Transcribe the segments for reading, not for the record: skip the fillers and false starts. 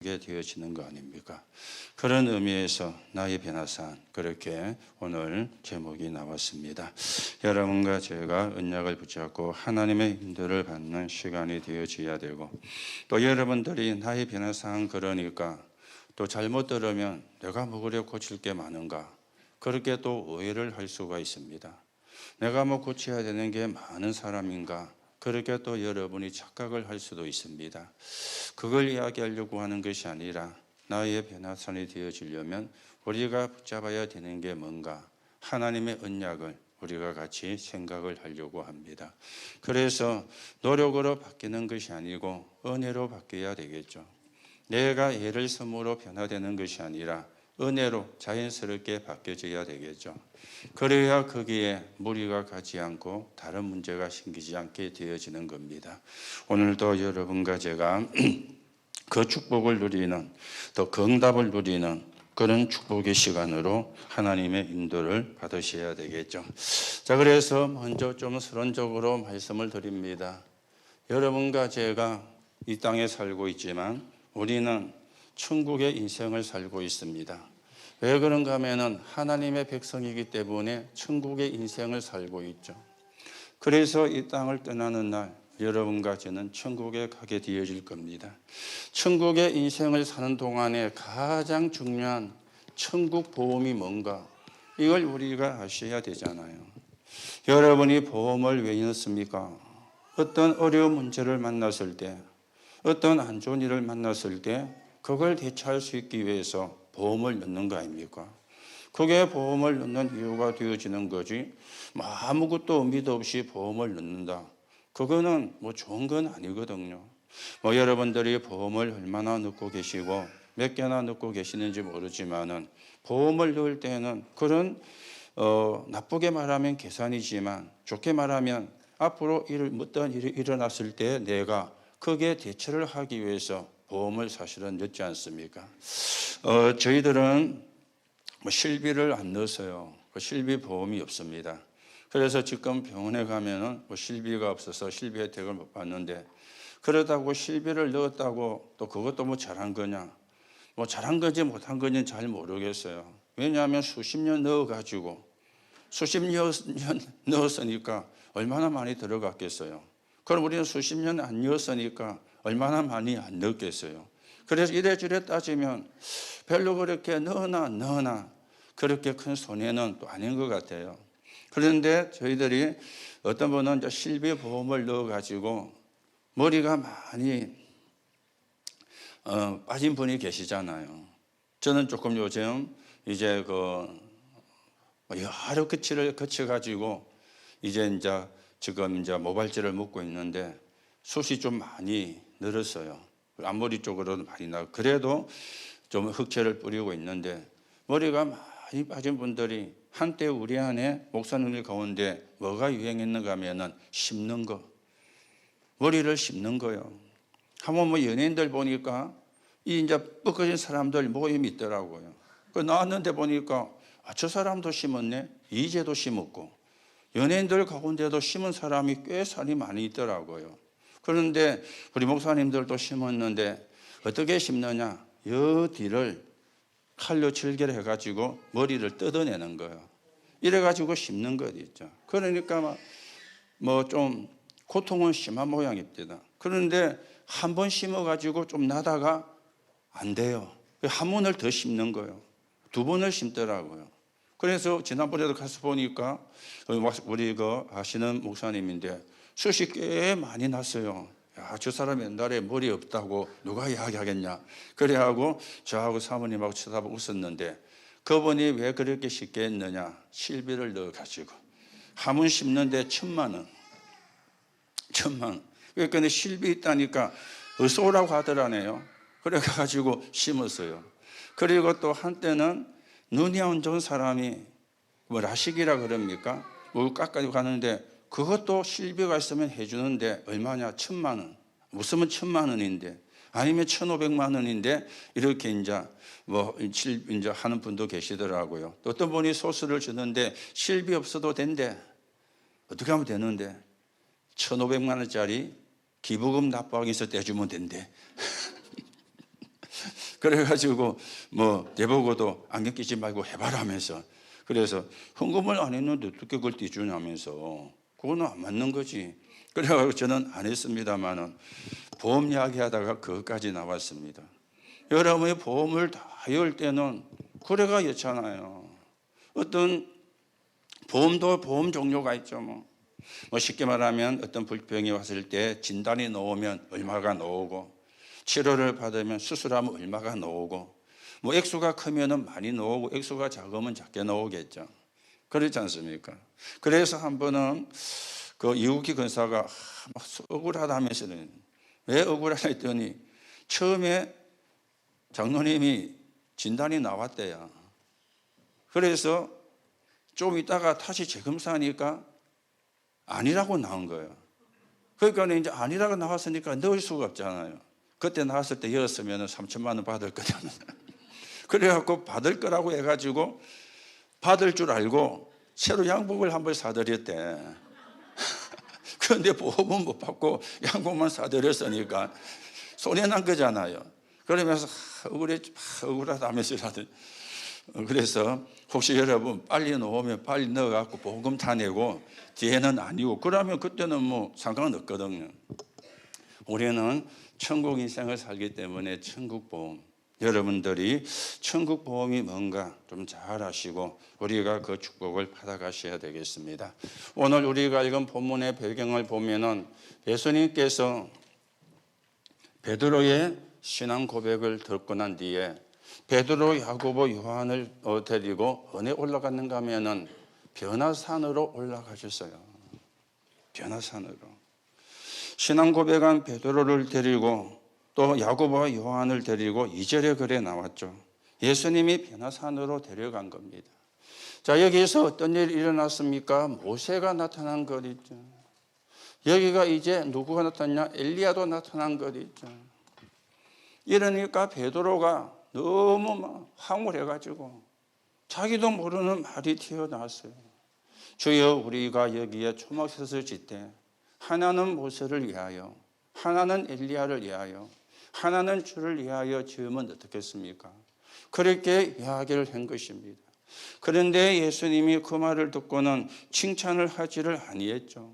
게 되어지는 거 아닙니까? 그런 의미에서 나의 변화산, 그렇게 오늘 제목이 나왔습니다. 여러분과 제가 언약을 붙잡고 하나님의 인도를 받는 시간이 되어져야 되고, 또 여러분들이 나의 변화산, 그러니까 또 잘못 들으면 내가 뭐 그래 고칠 게 많은가, 그렇게 또 오해를 할 수가 있습니다. 내가 뭐 고쳐야 되는 게 많은 사람인가, 그렇게 또 여러분이 착각을 할 수도 있습니다. 그걸 이야기하려고 하는 것이 아니라 나의 변화산이 되어지려면 우리가 붙잡아야 되는 게 뭔가, 하나님의 언약을 우리가 같이 생각을 하려고 합니다. 그래서 노력으로 바뀌는 것이 아니고 은혜로 바뀌어야 되겠죠. 내가 애를 섬으로 변화되는 것이 아니라 은혜로 자연스럽게 바뀌어져야 되겠죠. 그래야 거기에 무리가 가지 않고 다른 문제가 생기지 않게 되어지는 겁니다. 오늘도 여러분과 제가 그 축복을 누리는, 또 응답을 누리는 그런 축복의 시간으로 하나님의 인도를 받으셔야 되겠죠. 자, 그래서 먼저 좀 서론적으로 말씀을 드립니다. 여러분과 제가 이 땅에 살고 있지만 우리는 천국의 인생을 살고 있습니다. 왜 그런가 하면은 하나님의 백성이기 때문에 천국의 인생을 살고 있죠. 그래서 이 땅을 떠나는 날 여러분과 저는 천국에 가게 되어질 겁니다. 천국의 인생을 사는 동안에 가장 중요한 천국 보험이 뭔가, 이걸 우리가 아셔야 되잖아요. 여러분이 보험을 왜 넣습니까? 어떤 어려운 문제를 만났을 때, 어떤 안 좋은 일을 만났을 때 그걸 대처할 수 있기 위해서 보험을 넣는 거 아닙니까? 그게 보험을 넣는 이유가 되어지는 거지, 아무것도 의미도 없이 보험을 넣는다, 그거는 뭐 좋은 건 아니거든요. 여러분들이 보험을 얼마나 넣고 계시고 몇 개나 넣고 계시는지 모르지만은, 보험을 넣을 때는 그런 나쁘게 말하면 계산이지만 좋게 말하면 앞으로 어떤 일이 일어났을 때 내가 거기에 대처를 하기 위해서 보험을 사실은 넣지 않습니까? 저희들은 실비를 안 넣어서요. 실비 보험이 없습니다. 그래서 지금 병원에 가면은 실비가 없어서 실비 혜택을 못 받는데, 그러다고 실비를 넣었다고 또 그것도 잘한 거냐? 잘한 건지 못한 건지는 잘 모르겠어요. 왜냐하면 수십 년 넣어가지고 수십 년 넣었으니까 얼마나 많이 들어갔겠어요. 그럼 우리는 수십 년 안 넣었으니까 얼마나 많이 안 넣었겠어요. 그래서 이래저래 따지면 별로 그렇게 넣으나 그렇게 큰 손해는 또 아닌 것 같아요. 그런데 저희들이 어떤 분은 이제 실비 보험을 넣어가지고 머리가 많이 빠진 분이 계시잖아요. 저는 조금 요즘 이제 여러 거치를 거쳐가지고 이제 지금 모발제를 먹고 있는데 숱이 좀 많이 늘었어요. 앞머리 쪽으로는 많이 나고, 그래도 좀 흑채를 뿌리고 있는데, 머리가 많이 빠진 분들이 한때 우리 안에 목사님들 가운데 뭐가 유행했는가 하면은 심는 거, 머리를 심는 거요. 한번 연예인들 보니까 이 이제 뻗어진 사람들 모임이 있더라고요. 나왔는데 보니까 저 사람도 심었네, 이제도 심었고, 연예인들 가운데도 심은 사람이 꽤 살이 많이 있더라고요. 그런데 우리 목사님들도 심었는데 어떻게 심느냐? 여 뒤를 칼로 절개해가지고 머리를 뜯어내는 거예요. 이래가지고 심는 것 있죠. 그러니까 좀 고통은 심한 모양입니다. 그런데 한 번 심어가지고 좀 나다가 안 돼요. 한 번을 더 심는 거예요. 두 번을 심더라고요. 그래서 지난번에도 가서 보니까 우리 아시는 목사님인데 숱이 꽤 많이 났어요. 야, 저 사람 옛날에 머리 없다고 누가 이야기하겠냐. 그래하고 저하고 사모님하고 쳐다보고 웃었는데, 그분이 왜 그렇게 쉽게 했느냐? 실비를 넣어가지고 한 번 심는데 1,000만 원. 그러니까 실비 있다니까 어서 오라고 하더라네요. 그래가지고 심었어요. 그리고 또 한때는 눈이 안 좋은 사람이 라식이라 그럽니까? 깎아주고 가는데 그것도 실비가 있으면 해주는데 얼마냐? 1,000만 원. 무슨 1,000만 원인데, 아니면 1,500만 원인데 이렇게 이제 하는 분도 계시더라고요. 또 어떤 분이 소스를 주는데 실비 없어도 된대. 어떻게 하면 되는데? 1,500만 원짜리 기부금 납부하기 위해서 떼주면 된대. 그래가지고 뭐 내보고도 안경 끼지 말고 해봐라 하면서, 그래서 헌금을 안 했는데 어떻게 그걸 떼주냐면서, 그거는 안 맞는 거지. 그래가지고 저는 안 했습니다만은 보험 이야기하다가 그것까지 나왔습니다. 여러분의 보험을 다 열 때는 거래가 였잖아요. 어떤 보험도 보험 종류가 있죠. 뭐 쉽게 말하면 어떤 불병이 왔을 때 진단이 나오면 얼마가 나오고, 치료를 받으면 수술하면 얼마가 나오고, 뭐 액수가 크면은 많이 나오고 액수가 작으면 작게 나오겠죠. 그렇지 않습니까? 그래서 한 번은 그 이욱희 근사가 막 억울하다면서는, 왜 억울하다 했더니 처음에 장로님이 진단이 나왔대요. 그래서 좀 있다가 다시 재검사하니까 아니라고 나온 거예요. 그러니까 이제 아니라고 나왔으니까 넣을 수가 없잖아요. 그때 나왔을 때 열었으면 3천만 원 받을 거잖아요. 그래갖고 받을 거라고 해가지고 받을 줄 알고 새로 양복을 한번 사드렸대. 그런데 보험은 못 받고 양복만 사드렸으니까 손해난 거잖아요. 그러면서 억울하다면서 그래서 혹시 여러분 빨리 넣으면 빨리 넣어갖고 보험 다 내고 뒤에는 아니고 그러면 그때는 뭐 상관없거든요. 우리는 천국 인생을 살기 때문에 천국보험, 여러분들이 천국보험이 뭔가 좀 잘 아시고 우리가 그 축복을 받아가셔야 되겠습니다. 오늘 우리가 읽은 본문의 배경을 보면은 예수님께서 베드로의 신앙 고백을 듣고 난 뒤에 베드로, 야고보, 요한을 데리고 어디에 올라갔는가 하면은 변화산으로 올라가셨어요. 변화산으로. 신앙 고백한 베드로를 데리고 또 야고보와 요한을 데리고 2절의 글에 나왔죠. 예수님이 변화산으로 데려간 겁니다. 자, 여기서 어떤 일이 일어났습니까? 모세가 나타난 것 있죠. 여기가 이제 누구가 나타났냐? 엘리야도 나타난 것 있죠. 이러니까 베드로가 너무 막 황홀해가지고 자기도 모르는 말이 튀어나왔어요. 주여, 우리가 여기에 초막셋을 짓되 하나는 모세를 위하여, 하나는 엘리야를 위하여, 하나는 주를 위하여 지으면 어떻겠습니까? 그렇게 이야기를 한 것입니다. 그런데 예수님이 그 말을 듣고는 칭찬을 하지를 아니했죠.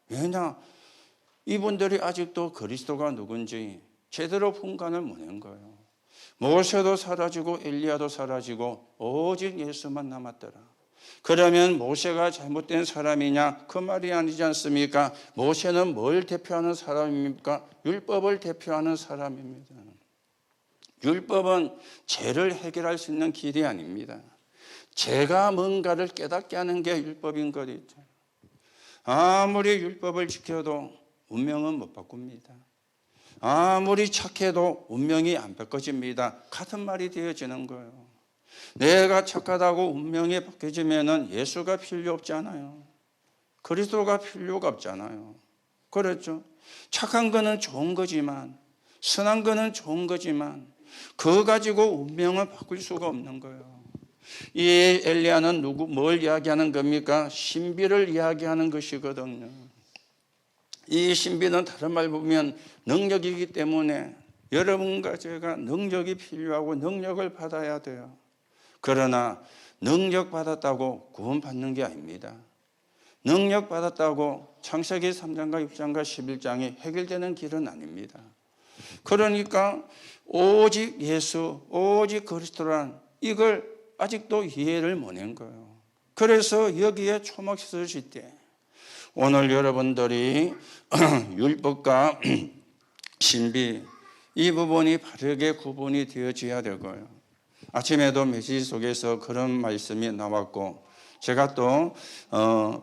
왜냐? 이분들이 아직도 그리스도가 누군지 제대로 분간을 못한 거예요. 모세도 사라지고 엘리야도 사라지고 오직 예수만 남았더라. 그러면 모세가 잘못된 사람이냐? 그 말이 아니지 않습니까? 모세는 뭘 대표하는 사람입니까? 율법을 대표하는 사람입니다. 율법은 죄를 해결할 수 있는 길이 아닙니다. 죄가 뭔가를 깨닫게 하는 게 율법인 거죠. 아무리 율법을 지켜도 운명은 못 바꿉니다. 아무리 착해도 운명이 안 바꿔집니다. 같은 말이 되어지는 거예요. 내가 착하다고 운명이 바뀌어지면 예수가 필요 없잖아요. 그리스도가 필요가 없잖아요. 그렇죠? 착한 거는 좋은 거지만, 선한 거는 좋은 거지만 그거 가지고 운명을 바꿀 수가 없는 거예요. 이 엘리야는 뭘 이야기하는 겁니까? 신비를 이야기하는 것이거든요. 이 신비는 다른 말 보면 능력이기 때문에 여러분과 제가 능력이 필요하고 능력을 받아야 돼요. 그러나 능력 받았다고 구원받는 게 아닙니다. 능력 받았다고 창세기 3장과 6장과 11장이 해결되는 길은 아닙니다. 그러니까 오직 예수, 오직 그리스도란 이걸 아직도 이해를 못한 거예요. 그래서 여기에 초막셋을 짓되 오늘 여러분들이 율법과 신비 이 부분이 바르게 구분이 되어져야 될 거예요. 아침에도 메시지 속에서 그런 말씀이 나왔고 제가 또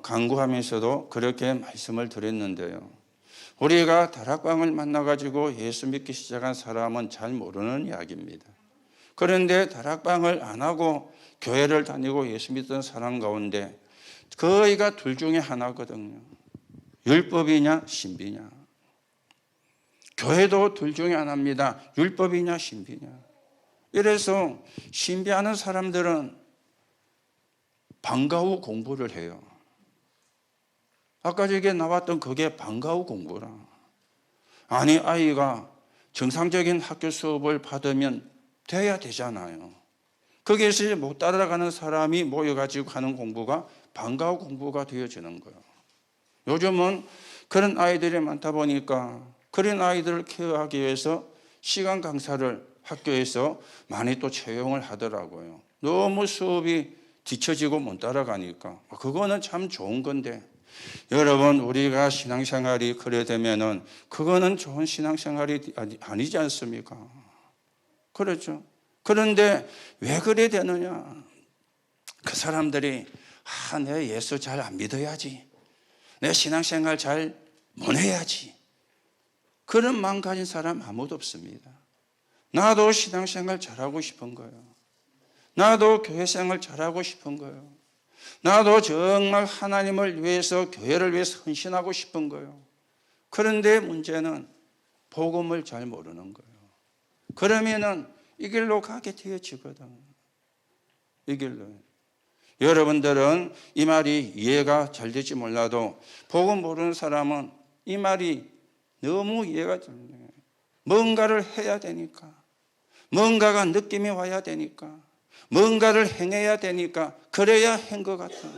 강구하면서도 그렇게 말씀을 드렸는데요. 우리가 다락방을 만나가지고 예수 믿기 시작한 사람은 잘 모르는 이야기입니다. 그런데 다락방을 안 하고 교회를 다니고 예수 믿던 사람 가운데 거의가 둘 중에 하나거든요. 율법이냐 신비냐. 교회도 둘 중에 하나입니다. 율법이냐 신비냐. 이래서 신비하는 사람들은 방과 후 공부를 해요. 아까 저게 나왔던 그게 방과 후 공부라. 아니 아이가 정상적인 학교 수업을 받으면 돼야 되잖아요. 거기에서 못 따라가는 사람이 모여가지고 하는 공부가 방과후 공부가 되어지는 거예요. 요즘은 그런 아이들이 많다 보니까 그런 아이들을 케어하기 위해서 시간 강사를 학교에서 많이 또 채용을 하더라고요. 너무 수업이 뒤처지고 못 따라가니까 그거는 참 좋은 건데, 여러분 우리가 신앙생활이 그래 되면은 그거는 좋은 신앙생활이 아니지 않습니까? 그렇죠. 그런데 왜 그래 되느냐? 그 사람들이 내 예수 잘 안 믿어야지, 내 신앙생활 잘 못 해야지, 그런 마음 가진 사람 아무도 없습니다. 나도 신앙생활 잘하고 싶은 거예요. 나도 교회생활 잘하고 싶은 거예요. 나도 정말 하나님을 위해서, 교회를 위해서 헌신하고 싶은 거예요. 그런데 문제는 복음을 잘 모르는 거예요. 그러면은 이 길로 가게 되어지거든. 이 길로. 여러분들은 이 말이 이해가 잘 될지 몰라도 복음 모르는 사람은 이 말이 너무 이해가 잘 돼요. 뭔가를 해야 되니까, 뭔가가 느낌이 와야 되니까, 뭔가를 행해야 되니까 그래야 한 것 같아요.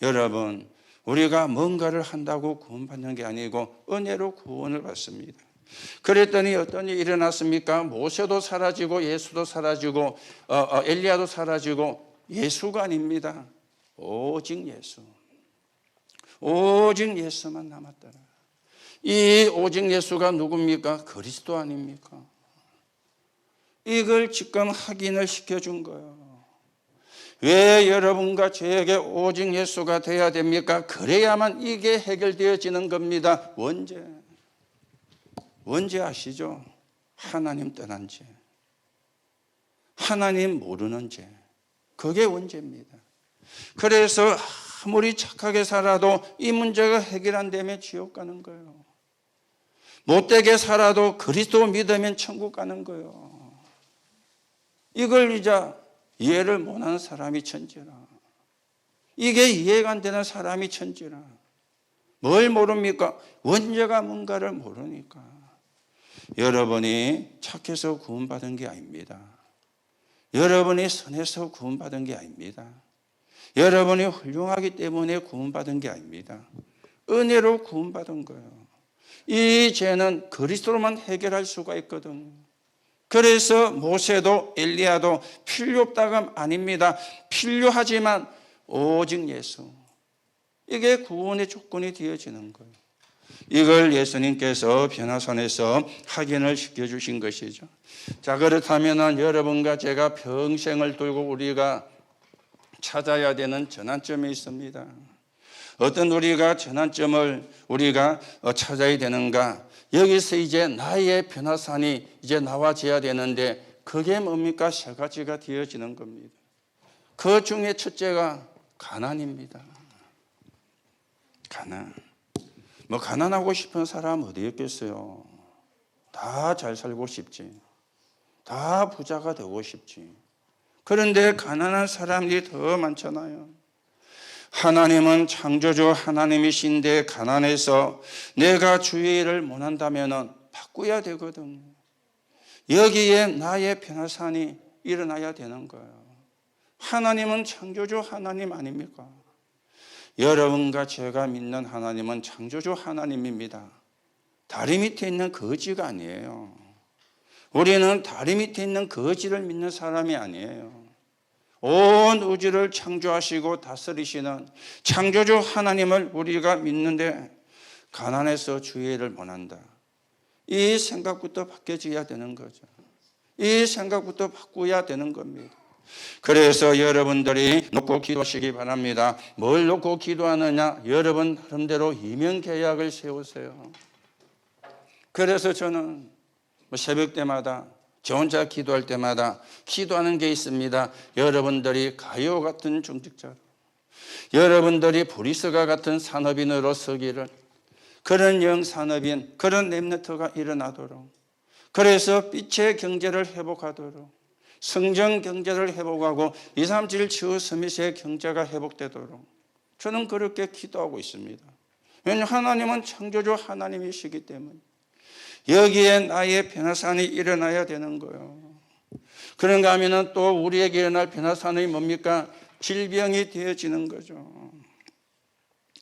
여러분, 우리가 뭔가를 한다고 구원받는 게 아니고 은혜로 구원을 받습니다. 그랬더니 어떤 일이 일어났습니까? 모세도 사라지고 예수도 사라지고 엘리야도 사라지고 예수가 아닙니다. 오직 예수. 오직 예수만 남았더라. 이 오직 예수가 누굽니까? 그리스도 아닙니까? 이걸 지금 확인을 시켜준 거예요. 왜 여러분과 저에게 오직 예수가 돼야 됩니까? 그래야만 이게 해결되어지는 겁니다. 원죄 아시죠? 하나님 떠난 죄, 하나님 모르는 죄, 그게 원죄입니다. 그래서 아무리 착하게 살아도 이 문제가 해결 안 되면 지옥 가는 거예요. 못되게 살아도 그리스도 믿으면 천국 가는 거예요. 이걸 이제 이해를 못하는 사람이 천지라. 이게 이해가 안 되는 사람이 천지라. 뭘 모릅니까? 원죄가 뭔가를 모르니까. 여러분이 착해서 구원받은 게 아닙니다. 여러분이 선해서 구원받은 게 아닙니다. 여러분이 훌륭하기 때문에 구원받은 게 아닙니다. 은혜로 구원받은 거예요. 이 죄는 그리스도로만 해결할 수가 있거든요. 그래서 모세도 엘리야도 필요 없다가 아닙니다. 필요하지만 오직 예수. 이게 구원의 조건이 되어지는 거예요. 이걸 예수님께서 변화산에서 확인을 시켜주신 것이죠. 자, 그렇다면 여러분과 제가 평생을 두고 우리가 찾아야 되는 전환점이 있습니다. 어떤 우리가 전환점을 우리가 찾아야 되는가? 여기서 이제 나의 변화산이 이제 나와져야 되는데 그게 뭡니까? 세 가지가 되어지는 겁니다. 그 중에 첫째가 가난입니다. 가난. 가난하고 싶은 사람 어디 있겠어요? 다 잘 살고 싶지. 다 부자가 되고 싶지. 그런데 가난한 사람들이 더 많잖아요. 하나님은 창조주 하나님이신데 가난해서 내가 주의 일을 못한다면 바꿔야 되거든요. 여기에 나의 변화산이 일어나야 되는 거예요. 하나님은 창조주 하나님 아닙니까? 여러분과 제가 믿는 하나님은 창조주 하나님입니다. 다리 밑에 있는 거지가 아니에요. 우리는 다리 밑에 있는 거지를 믿는 사람이 아니에요. 온 우주를 창조하시고 다스리시는 창조주 하나님을 우리가 믿는데 가난해서 주의 일을 못한다. 이 생각부터 바뀌어져야 되는 거죠. 이 생각부터 바꾸어야 되는 겁니다. 그래서 여러분들이 놓고 기도하시기 바랍니다. 뭘 놓고 기도하느냐? 여러분 나름대로 이명계약을 세우세요. 그래서 저는 새벽 때마다 저 혼자 기도할 때마다 기도하는 게 있습니다. 여러분들이 가요 같은 중직자로, 여러분들이 브리스가 같은 산업인으로 서기를, 그런 영산업인, 그런 렘넌트가 일어나도록, 그래서 빛의 경제를 회복하도록, 성정 경제를 회복하고 237 치유 서밋의 경제가 회복되도록 저는 그렇게 기도하고 있습니다. 왜냐하면 하나님은 창조주 하나님이시기 때문에. 여기에 나의 변화산이 일어나야 되는 거예요. 그런가 하면은 또 우리에게 일어날 변화산이 뭡니까? 질병이 되어지는 거죠.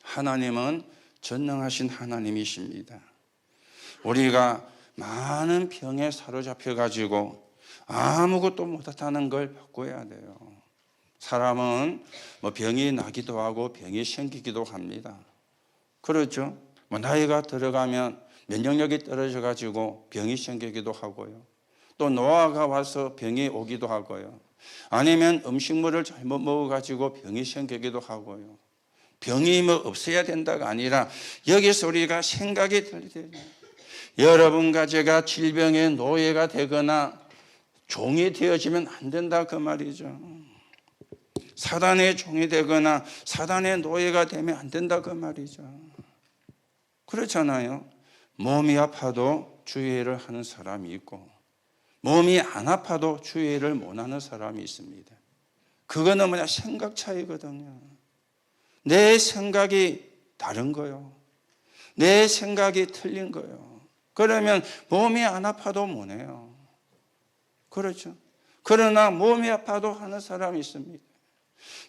하나님은 전능하신 하나님이십니다. 우리가 많은 병에 사로잡혀 가지고 아무것도 못하는 걸 바꿔야 돼요. 사람은 뭐 병이 나기도 하고 병이 생기기도 합니다. 그렇죠? 뭐 나이가 들어가면 면역력이 떨어져 가지고 병이 생기기도 하고요. 또 노화가 와서 병이 오기도 하고요. 아니면 음식물을 잘못 먹어 가지고 병이 생기기도 하고요. 병이 뭐 없어야 된다가 아니라 여기서 우리가 생각이 들려요. 여러분과 제가 질병의 노예가 되거나 종이 되어지면 안 된다 그 말이죠. 사단의 종이 되거나 사단의 노예가 되면 안 된다 그 말이죠. 그렇잖아요. 몸이 아파도 주의를 하는 사람이 있고 몸이 안 아파도 주의를 못 하는 사람이 있습니다. 그거는 뭐냐? 생각 차이거든요. 내 생각이 다른 거요. 내 생각이 틀린 거요. 그러면 몸이 안 아파도 못 해요. 그렇죠. 그러나 몸이 아파도 하는 사람이 있습니다.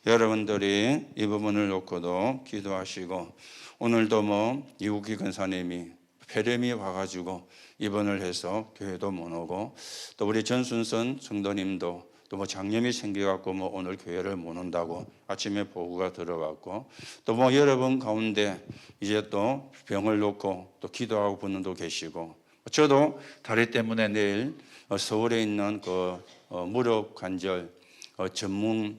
여러분들이 이 부분을 놓고도 기도하시고 오늘도 뭐 이국희 권사님이 폐렴이 와가지고 입원을 해서 교회도 못 오고 또 우리 전순선 성도님도 또 뭐 장염이 생겨갖고 뭐 오늘 교회를 못 온다고 아침에 보고가 들어갔고 또 뭐 여러분 가운데 이제 또 병을 놓고 또 기도하고 분도 계시고 저도 다리 때문에 내일 서울에 있는 그 무릎 관절 전문을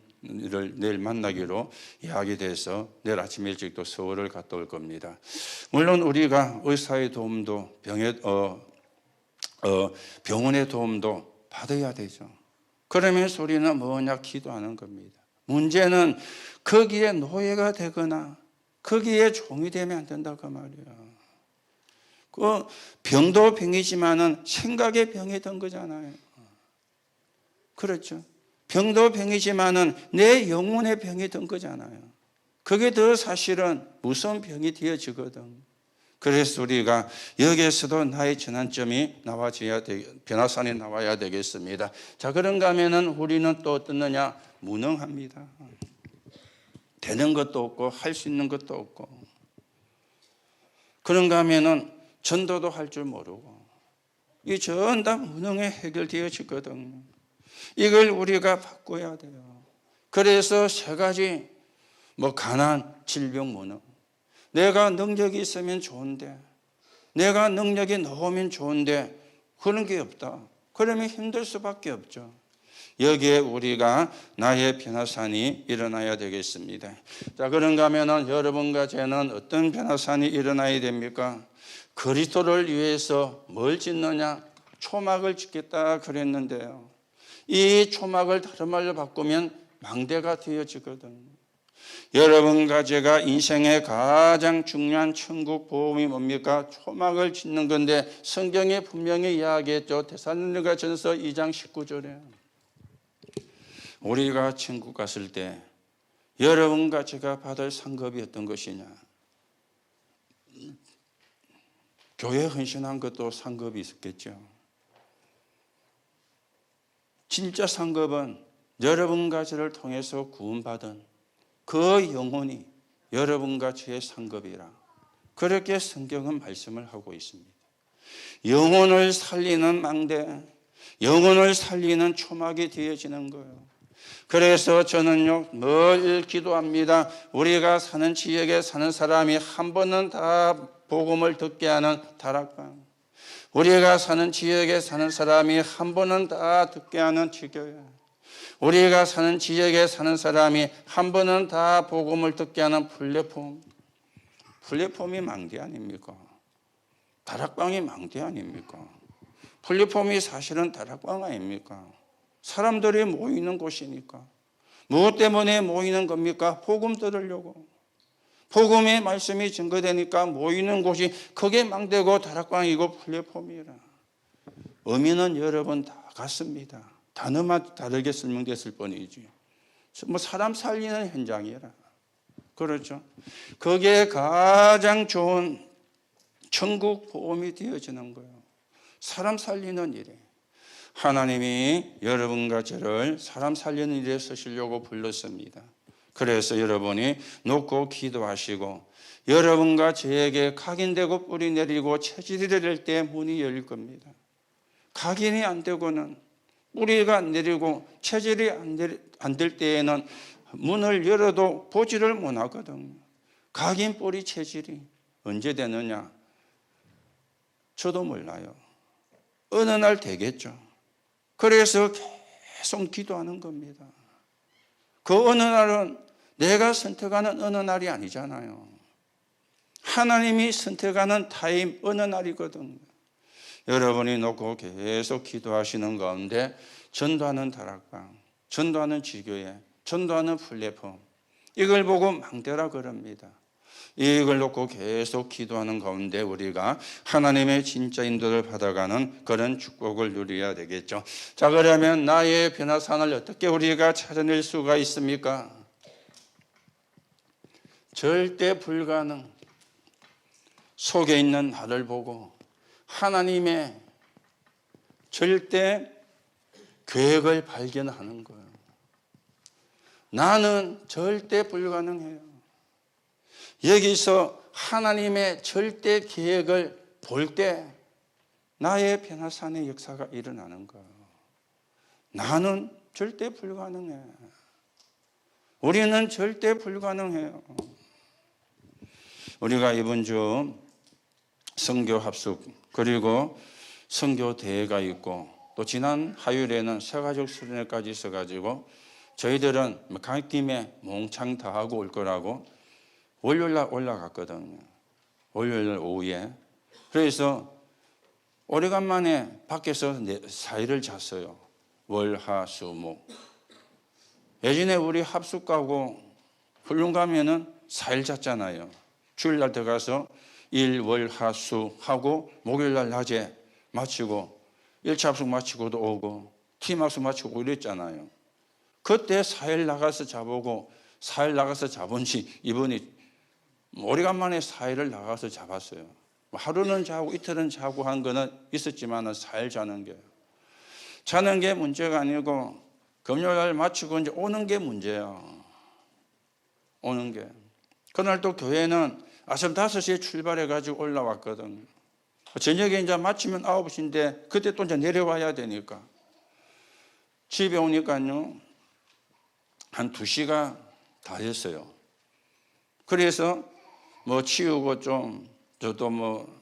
내일 만나기로 이야기돼서 내일 아침 일찍 또 서울을 갔다 올 겁니다. 물론 우리가 의사의 도움도 병원의 도움도 받아야 되죠. 그러면서 우리는 뭐냐? 기도하는 겁니다. 문제는 거기에 노예가 되거나 거기에 종이 되면 안 된다 그 말이에요. 그 병도 병이지만은 생각의 병이 된 거잖아요. 그렇죠. 병도 병이지만은 내 영혼의 병이 된 거잖아요. 그게 더 사실은 무서운 병이 되어지거든. 그래서 우리가 여기에서도 나의 전환점이 나와줘야 변화산이 나와야 되겠습니다. 자, 그런가 하면은 우리는 또 어떻느냐? 무능합니다. 되는 것도 없고 할 수 있는 것도 없고. 그런가 하면은 전도도 할 줄 모르고. 이 전 다 무능에 해결되어지거든요. 이걸 우리가 바꿔야 돼요. 그래서 세 가지 뭐 가난, 질병, 무능. 내가 능력이 있으면 좋은데 내가 능력이 나오면 좋은데 그런 게 없다. 그러면 힘들 수밖에 없죠. 여기에 우리가 나의 변화산이 일어나야 되겠습니다. 자, 그런가 하면 여러분과 저는 어떤 변화산이 일어나야 됩니까? 그리스도를 위해서 뭘 짓느냐? 초막을 짓겠다 그랬는데요. 이 초막을 다른 말로 바꾸면 망대가 되어지거든요. 여러분과 제가 인생의 가장 중요한 천국 보험이 뭡니까? 초막을 짓는 건데 성경에 분명히 이야기했죠. 데살로니가전서 2장 19절에 우리가 천국 갔을 때 여러분과 제가 받을 상급이 어떤 것이냐? 교회 헌신한 것도 상급이 있었겠죠. 진짜 상급은 여러분과 저를 통해서 구원받은 그 영혼이 여러분과 저의 상급이라 그렇게 성경은 말씀을 하고 있습니다. 영혼을 살리는 망대, 영혼을 살리는 초막이 되어지는 거예요. 그래서 저는요 늘 기도합니다. 우리가 사는 지역에 사는 사람이 한 번은 다 복음을 듣게 하는 다락방, 우리가 사는 지역에 사는 사람이 한 번은 다 듣게 하는 지교회, 우리가 사는 지역에 사는 사람이 한 번은 다 복음을 듣게 하는 플랫폼이 망대 아닙니까? 다락방이 망대 아닙니까? 플랫폼이 사실은 다락방 아닙니까? 사람들이 모이는 곳이니까. 무엇 때문에 모이는 겁니까? 복음 들으려고. 복음의 말씀이 증거되니까 모이는 곳이 그게 망대고 다락방이고 플랫폼이라. 의미는 여러분 다 같습니다. 단어만 다르게 설명됐을 뿐이지. 뭐 사람 살리는 현장이라. 그렇죠. 그게 가장 좋은 천국 보험이 되어지는 거예요. 사람 살리는 일에 하나님이 여러분과 저를 사람 살리는 일에 쓰시려고 불렀습니다. 그래서 여러분이 놓고 기도하시고 여러분과 저에게 각인되고 뿌리 내리고 체질이 될 때 문이 열릴 겁니다. 각인이 안 되고는 뿌리가 안 내리고 체질이 안 될 때에는 문을 열어도 보지를 못하거든요. 각인 뿌리 체질이 언제 되느냐? 저도 몰라요. 어느 날 되겠죠. 그래서 계속 기도하는 겁니다. 그 어느 날은 내가 선택하는 어느 날이 아니잖아요. 하나님이 선택하는 타임 어느 날이거든요. 여러분이 놓고 계속 기도하시는 가운데 전도하는 다락방, 전도하는 지교회, 전도하는 플랫폼, 이걸 보고 망대라 그럽니다. 이걸 놓고 계속 기도하는 가운데 우리가 하나님의 진짜 인도를 받아가는 그런 축복을 누려야 되겠죠. 자, 그러면 나의 변화산을 어떻게 우리가 찾아낼 수가 있습니까? 절대 불가능 속에 있는 나를 보고 하나님의 절대 계획을 발견하는 거예요. 나는 절대 불가능해요. 여기서 하나님의 절대 계획을 볼 때 나의 변화산의 역사가 일어나는 거예요. 나는 절대 불가능해. 우리는 절대 불가능해요. 우리가 이번 주 선교 합숙 그리고 선교 대회가 있고 또 지난 화요일에는 새가족 수련회까지 있어가지고 저희들은 각 팀에 몽창 다 하고 올 거라고 월요일날 올라갔거든요. 월요일 오후에. 그래서 오래간만에 밖에서 4일을 잤어요. 월, 화, 수, 목. 예전에 우리 합숙 가고 훈련 가면은 4일 잤잖아요. 주일날 들어가서 일, 월, 화, 수 하고 목요일날 낮에 마치고 1차 합숙 마치고도 오고 팀 합숙 마치고 이랬잖아요. 그때 4일 나가서 자보고 4일 나가서 자본 지 이번이 오래간만에 4일을 나가서 잡았어요. 하루는 자고 이틀은 자고 한 거는 있었지만 4일 자는 게 문제가 아니고 금요일 마치고 이제 오는 게 문제예요. 오는 게. 그날 또 교회는 아침 5시에 출발해가지고 올라왔거든. 저녁에 이제 마치면 9시인데 그때 또 이제 내려와야 되니까. 집에 오니까요, 한 2시가 다 됐어요. 그래서 뭐 치우고 좀, 저도 뭐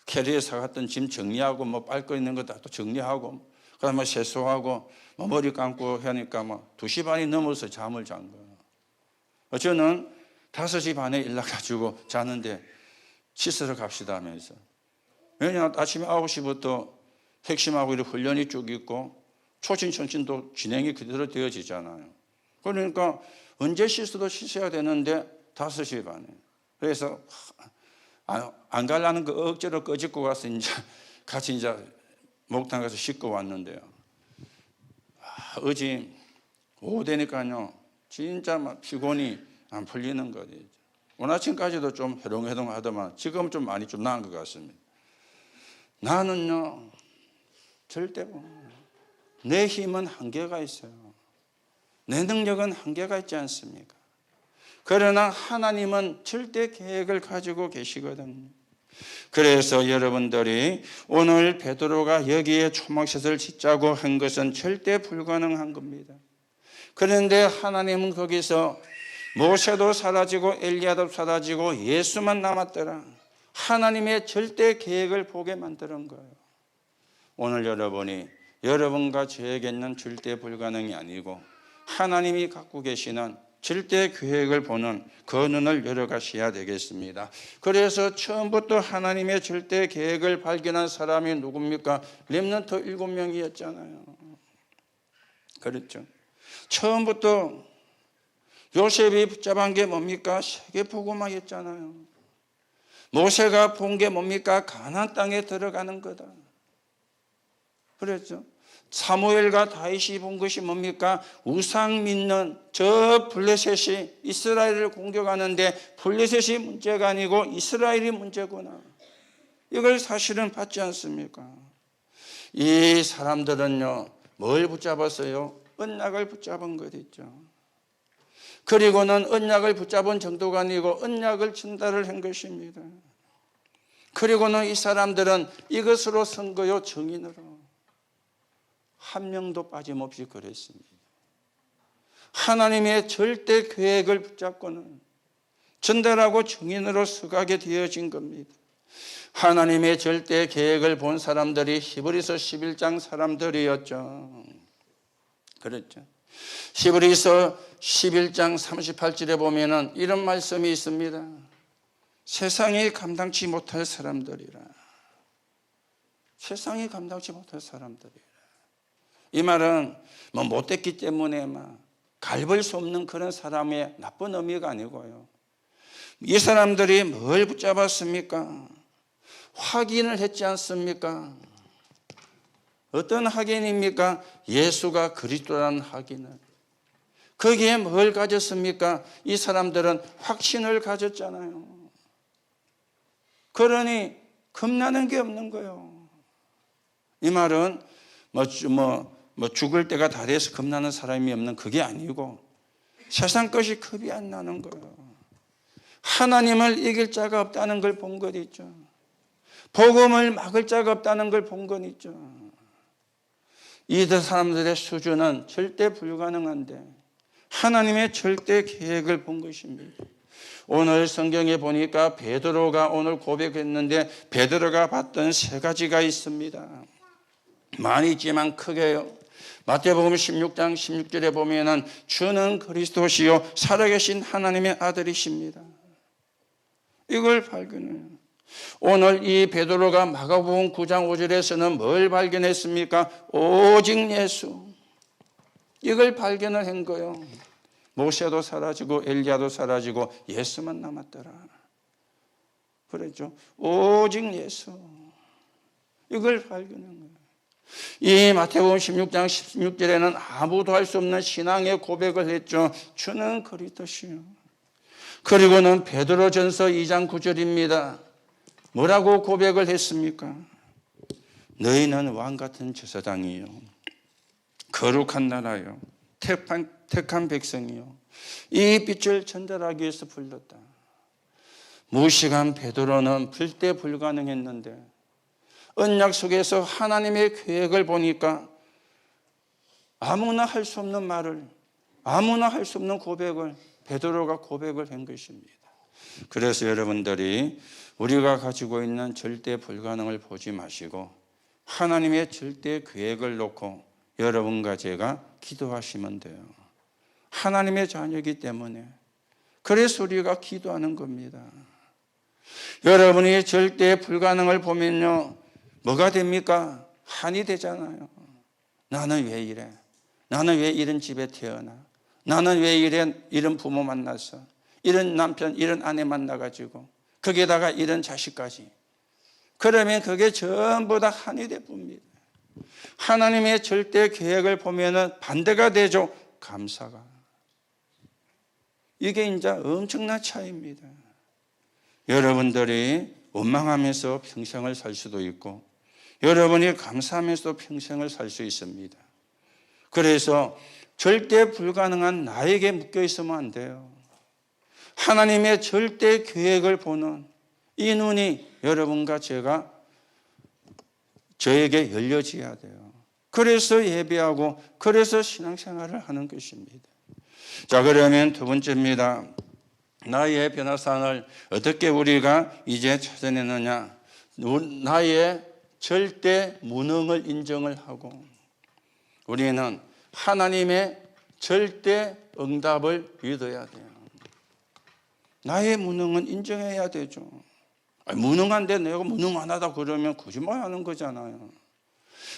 캐리에 사갔던 짐 정리하고 뭐 빨거 있는 거 다 또 정리하고, 그 다음에 세수하고 뭐 머리 감고 하니까 뭐 2시 반이 넘어서 잠을 잔 거예요. 저는 5시 반에 일어나가지고 자는데 씻으러 갑시다 하면서. 왜냐하면 아침에 9시부터 핵심하고 이렇게 훈련이 쭉 있고 초신청신도 진행이 그대로 되어지잖아요. 그러니까 언제 씻어도 씻어야 되는데 5시 반에. 그래서 안 가려는 거 억지로 꺼집고 가서 이제 같이 이제 목욕탕 가서 씻고 왔는데요. 어제 오후 되니까요, 진짜 막 피곤이 안 풀리는 거예요. 오늘 아침까지도 좀 해롱해롱 하더만 지금 좀 많이 좀 나은 것 같습니다. 나는요, 절대 내 힘은 한계가 있어요. 내 능력은 한계가 있지 않습니까? 그러나 하나님은 절대 계획을 가지고 계시거든요. 그래서 여러분들이 오늘 베드로가 여기에 초막셋을 짓자고 한 것은 절대 불가능한 겁니다. 그런데 하나님은 거기서 모세도 사라지고 엘리야도 사라지고 예수만 남았더라. 하나님의 절대 계획을 보게 만드는 거예요. 오늘 여러분이 여러분과 저에게는 절대 불가능이 아니고 하나님이 갖고 계시는 절대 계획을 보는 그 눈을 열어가셔야 되겠습니다. 그래서 처음부터 하나님의 절대 계획을 발견한 사람이 누굽니까? 렘넌트 7명이었잖아요. 그렇죠. 처음부터 요셉이 붙잡은 게 뭡니까? 세계복음화였잖아요. 모세가 본 게 뭡니까? 가나안 땅에 들어가는 거다. 그랬죠. 사무엘과 다윗이 본 것이 뭡니까? 우상 믿는 저 블레셋이 이스라엘을 공격하는데 블레셋이 문제가 아니고 이스라엘이 문제구나. 이걸 사실은 받지 않습니까? 이 사람들은요, 뭘 붙잡았어요? 언약을 붙잡은 것 있죠. 그리고는 언약을 붙잡은 정도가 아니고 언약을 전달을 한 것입니다. 그리고는 이 사람들은 이것으로 선거요, 증인으로 한 명도 빠짐없이 그랬습니다. 하나님의 절대 계획을 붙잡고는 전달하고 증인으로 서가게 되어진 겁니다. 하나님의 절대 계획을 본 사람들이 히브리서 11장 사람들이었죠. 그렇죠. 히브리서 11장 38절에 보면은 이런 말씀이 있습니다. 세상이 감당치 못할 사람들이라. 세상이 감당치 못할 사람들이라. 이 말은 뭐 못됐기 때문에 막 갈볼 수 없는 그런 사람의 나쁜 의미가 아니고요. 이 사람들이 뭘 붙잡았습니까? 확인을 했지 않습니까? 어떤 확인입니까? 예수가 그리스도라는 확인을. 거기에 뭘 가졌습니까? 이 사람들은 확신을 가졌잖아요. 그러니 겁나는 게 없는 거예요. 이 말은 죽을 때가 다 돼서 겁나는 사람이 없는 그게 아니고 세상 것이 겁이 안 나는 거예요. 하나님을 이길 자가 없다는 걸 본 것 있죠. 복음을 막을 자가 없다는 걸 본 것 있죠. 이들 사람들의 수준은 절대 불가능한데 하나님의 절대 계획을 본 것입니다. 오늘 성경에 보니까 베드로가 오늘 고백했는데 베드로가 봤던 세 가지가 있습니다. 많이 있지만 크게요. 마태복음 16장 16절에 보면은 주는 그리스도시요 살아계신 하나님의 아들이십니다. 이걸 발견해요. 오늘 이 베드로가 마가복음 9장 5절에서는 뭘 발견했습니까? 오직 예수. 이걸 발견을 한 거예요. 모세도 사라지고 엘리야도 사라지고 예수만 남았더라. 그랬죠. 오직 예수. 이걸 발견한 거예요. 이 마태복음 16장 16절에는 아무도 할 수 없는 신앙의 고백을 했죠. 주는 그리스도시요. 그리고는 베드로전서 2장 9절입니다. 뭐라고 고백을 했습니까? 너희는 왕같은 제사장이요 거룩한 나라요 택한 백성이요 이 빛을 전달하기 위해서 불렀다. 무식한 베드로는 불때 불가능했는데 언약 속에서 하나님의 계획을 보니까 아무나 할 수 없는 말을, 아무나 할 수 없는 고백을 베드로가 고백을 한 것입니다. 그래서 여러분들이 우리가 가지고 있는 절대 불가능을 보지 마시고 하나님의 절대 계획을 놓고 여러분과 제가 기도하시면 돼요. 하나님의 자녀이기 때문에 그래서 우리가 기도하는 겁니다. 여러분이 절대 불가능을 보면요 뭐가 됩니까? 한이 되잖아요. 나는 왜 이래? 나는 왜 이런 집에 태어나? 나는 왜 이런 부모 만났어? 이런 남편, 이런 아내 만나가지고 거기에다가 이런 자식까지. 그러면 그게 전부 다 한이 되봅니다. 하나님의 절대 계획을 보면은 반대가 되죠. 감사가. 이게 이제 엄청난 차이입니다. 여러분들이 원망하면서 평생을 살 수도 있고 여러분이 감사하면서 평생을 살 수 있습니다. 그래서 절대 불가능한 나에게 묶여 있으면 안 돼요. 하나님의 절대 계획을 보는 이 눈이 여러분과 저에게 열려져야 돼요. 그래서 예배하고 그래서 신앙생활을 하는 것입니다. 자, 그러면 두 번째입니다. 나의 변화산을 어떻게 우리가 이제 찾아내느냐? 나의 절대 무능을 인정을 하고 우리는 하나님의 절대 응답을 믿어야 돼요. 나의 무능은 인정해야 되죠. 무능한데 내가 무능하다 그러면 거짓말하는 거잖아요.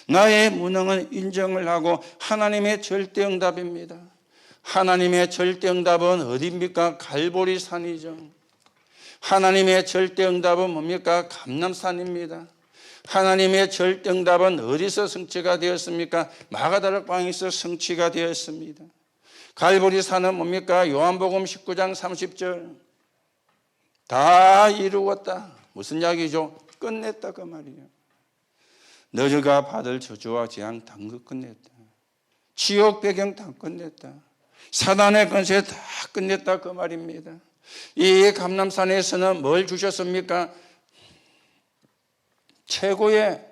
나의 무능은 인정을 하고 하나님의 절대 응답입니다. 하나님의 절대 응답은 어디입니까? 갈보리 산이죠. 하나님의 절대 응답은 뭡니까? 감람산입니다. 하나님의 절대 응답은 어디서 성취가 되었습니까? 마가다락 방에서 성취가 되었습니다. 갈보리 산은 뭡니까? 요한복음 19장 30절 다 이루었다. 무슨 이야기죠? 끝냈다 그 말이에요. 너희가 받을 저주와 재앙 다 끝냈다. 지옥 배경 다 끝냈다. 사단의 권세 다 끝냈다 그 말입니다. 이 감람산에서는 뭘 주셨습니까? 최고의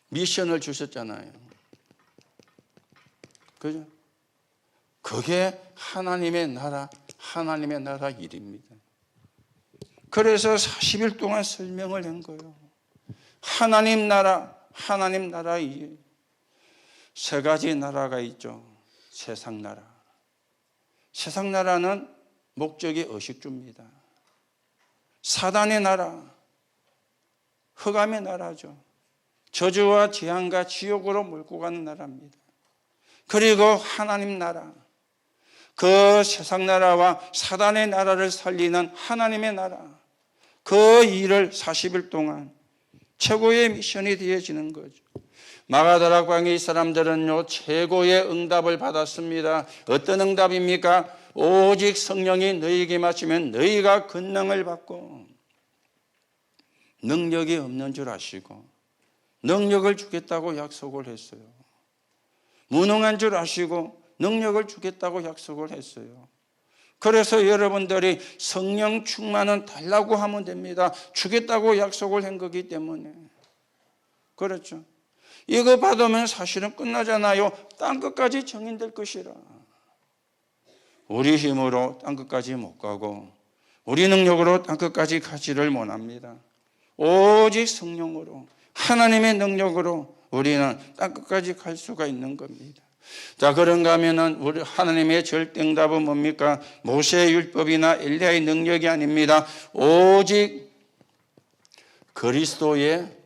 미션을 주셨잖아요. 그죠? 그게 하나님의 나라 일입니다. 그래서 40일 동안 설명을 한 거예요. 하나님 나라 일. 세 가지 나라가 있죠. 세상 나라. 세상 나라는 목적이 의식주입니다. 사단의 나라, 흑암의 나라죠. 저주와 재앙과 지옥으로 몰고 가는 나라입니다. 그리고 하나님 나라, 그 세상 나라와 사단의 나라를 살리는 하나님의 나라, 그 일을 40일 동안 최고의 미션이 되어지는 거죠. 마가다락방의 이 사람들은요, 최고의 응답을 받았습니다. 어떤 응답입니까? 오직 성령이 너희에게 마시면 너희가 권능을 받고, 능력이 없는 줄 아시고 능력을 주겠다고 약속을 했어요. 무능한 줄 아시고 능력을 주겠다고 약속을 했어요. 그래서 여러분들이 성령 충만은 달라고 하면 됩니다. 주겠다고 약속을 한 거기 때문에. 그렇죠. 이거 받으면 사실은 끝나잖아요. 땅끝까지 정인될 것이라. 우리 힘으로 땅끝까지 못 가고 우리 능력으로 땅끝까지 가지를 못합니다. 오직 성령으로, 하나님의 능력으로 우리는 땅끝까지 갈 수가 있는 겁니다. 자, 그런가 하면은 우리 하나님의 절대응답은 뭡니까? 모세의 율법이나 엘리야의 능력이 아닙니다. 오직 그리스도의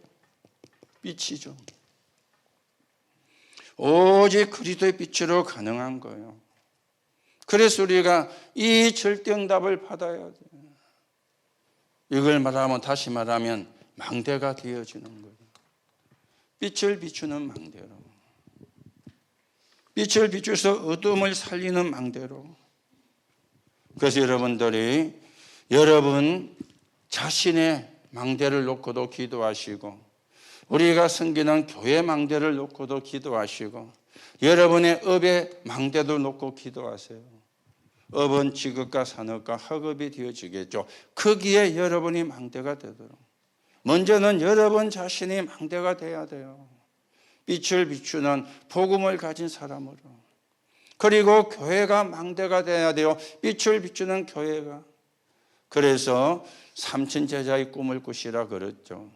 빛이죠. 오직 그리스도의 빛으로 가능한 거예요. 그래서 우리가 이 절대응답을 받아야 돼요. 이걸 말하면, 다시 말하면 망대가 되어지는 거예요. 빛을 비추는 망대로, 빛을 비추어서 어둠을 살리는 망대로. 그래서 여러분들이 여러분 자신의 망대를 놓고도 기도하시고, 우리가 섬기는 교회 망대를 놓고도 기도하시고, 여러분의 업의 망대도 놓고 기도하세요. 업은 지극과 산업과 학업이 되어지겠죠. 거기에 여러분이 망대가 되도록 먼저는 여러분 자신이 망대가 돼야 돼요. 빛을 비추는 복음을 가진 사람으로. 그리고 교회가 망대가 돼야 돼요. 빛을 비추는 교회가. 그래서 3천 제자의 꿈을 꾸시라 그랬죠.